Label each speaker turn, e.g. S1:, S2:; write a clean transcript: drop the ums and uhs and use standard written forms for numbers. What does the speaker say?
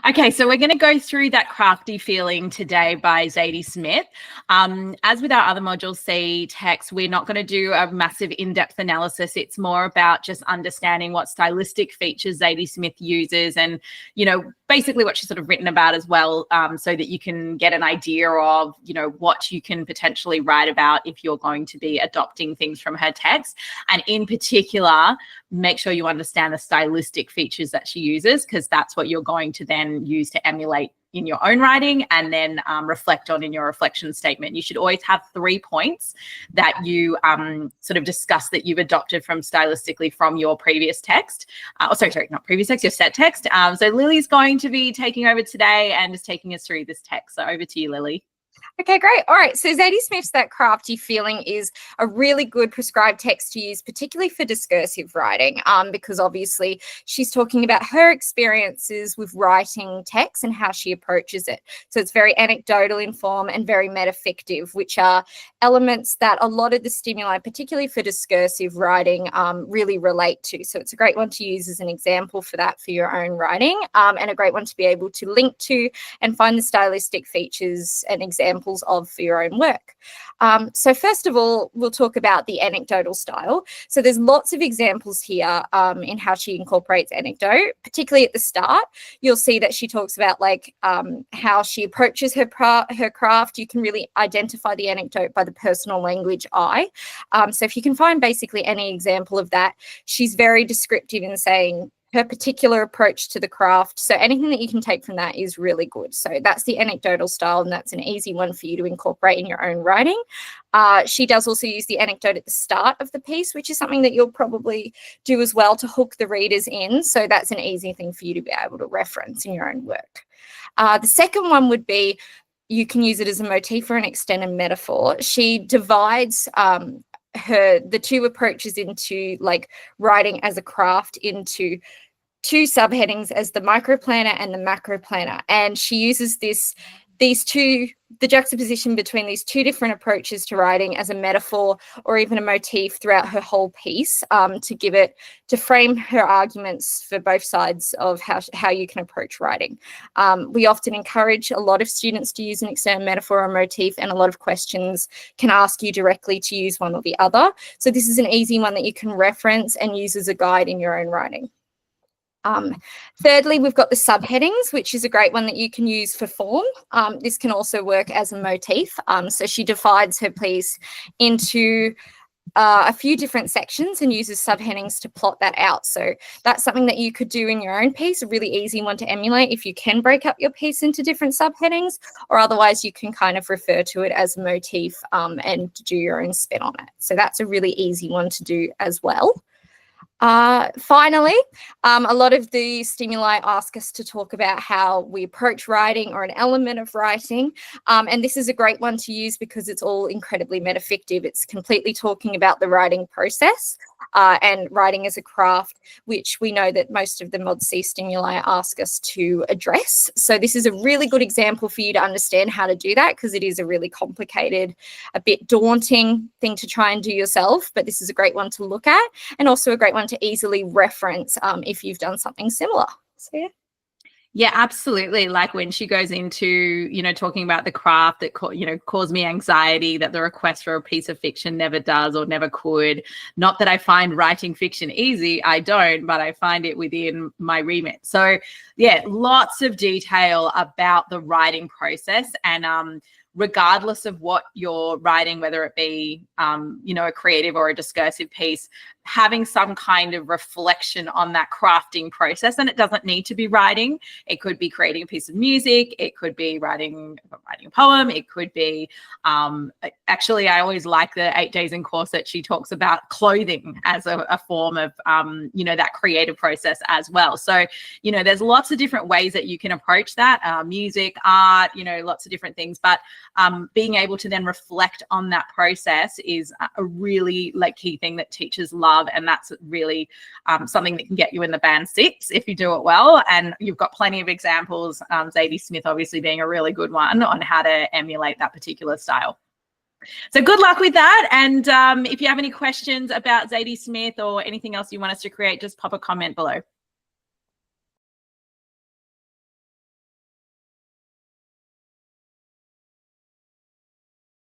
S1: Okay, so we're going to go through that crafty feeling today by Zadie Smith. As with our other modules, C text, we're not going to do a massive in-depth analysis. It's more about just understanding what stylistic features Zadie Smith uses and, you know, basically what she's sort of written about as well, so that you can get an idea of, you know, what you can potentially write about if you're going to be adopting things from her text. And in particular, make sure you understand the stylistic features that she uses, because that's what you're going to then use to emulate in your own writing and then reflect on in your reflection statement. You should always have 3 points that you sort of discuss that you've adopted from stylistically from your previous text. Sorry, not previous text, your set text. So Lily's going to be taking over today and just taking us through this text. So over to you, Lily.
S2: Okay, great. All right. So Zadie Smith's That Crafty Feeling is a really good prescribed text to use, particularly for discursive writing, because obviously she's talking about her experiences with writing text and how she approaches it. So it's very anecdotal in form and very metafictive, which are elements that a lot of the stimuli, particularly for discursive writing, really relate to. So it's a great one to use as an example for that for your own writing, and a great one to be able to link to and find the stylistic features and examples of for your own work. So first of all, we'll talk about the anecdotal style. So there's lots of examples here in how she incorporates anecdote, particularly at the start. You'll see that she talks about like how she approaches her craft. You can really identify the anecdote by the personal language I. So if you can find basically any example of that, she's very descriptive in saying her particular approach to the craft. So anything that you can take from that is really good. So that's the anecdotal style, and that's an easy one for you to incorporate in your own writing. She does also use the anecdote at the start of the piece, which is something that you'll probably do as well to hook the readers in. So that's an easy thing for you to be able to reference in your own work. The second one would be, you can use it as a motif or an extended metaphor. She divides the two approaches into like writing as a craft into two subheadings as the microplanner and the macroplanner, and she uses the juxtaposition between these two different approaches to writing as a metaphor or even a motif throughout her whole piece, to frame her arguments for both sides of how you can approach writing. We often encourage a lot of students to use an external metaphor or motif, and a lot of questions can ask you directly to use one or the other. So this is an easy one that you can reference and use as a guide in your own writing. Thirdly, we've got the subheadings, which is a great one that you can use for form. This can also work as a motif. So she divides her piece into a few different sections and uses subheadings to plot that out. So that's something that you could do in your own piece, a really easy one to emulate if you can break up your piece into different subheadings, or otherwise you can kind of refer to it as a motif and do your own spin on it. So that's a really easy one to do as well. Finally, a lot of the stimuli ask us to talk about how we approach writing or an element of writing. And this is a great one to use because it's all incredibly metafictive. It's completely talking about the writing process and writing as a craft, which we know that most of the Mod C stimuli ask us to address. So this is a really good example for you to understand how to do that, because it is a really complicated, a bit daunting thing to try and do yourself, but this is a great one to look at, and also a great one to easily reference if you've done something similar. So yeah.
S1: Yeah, absolutely. Like when she goes into, you know, talking about the craft that, caused me anxiety, that the request for a piece of fiction never does or never could. Not that I find writing fiction easy, I don't, but I find it within my remit. So yeah, lots of detail about the writing process, and regardless of what you're writing, whether it be, a creative or a discursive piece, having some kind of reflection on that crafting process. And it doesn't need to be writing. It could be creating a piece of music. It could be writing a poem. It could be, actually, I always like the 8 Days in Corset. She talks about clothing as a form of, that creative process as well. So, there's lots of different ways that you can approach that, music, art, lots of different things. But being able to then reflect on that process is a really key thing that teachers love. And that's really something that can get you in the band 6 if you do it well. And you've got plenty of examples, Zadie Smith obviously being a really good one on how to emulate that particular style. So good luck with that. And if you have any questions about Zadie Smith or anything else you want us to create, just pop a comment below.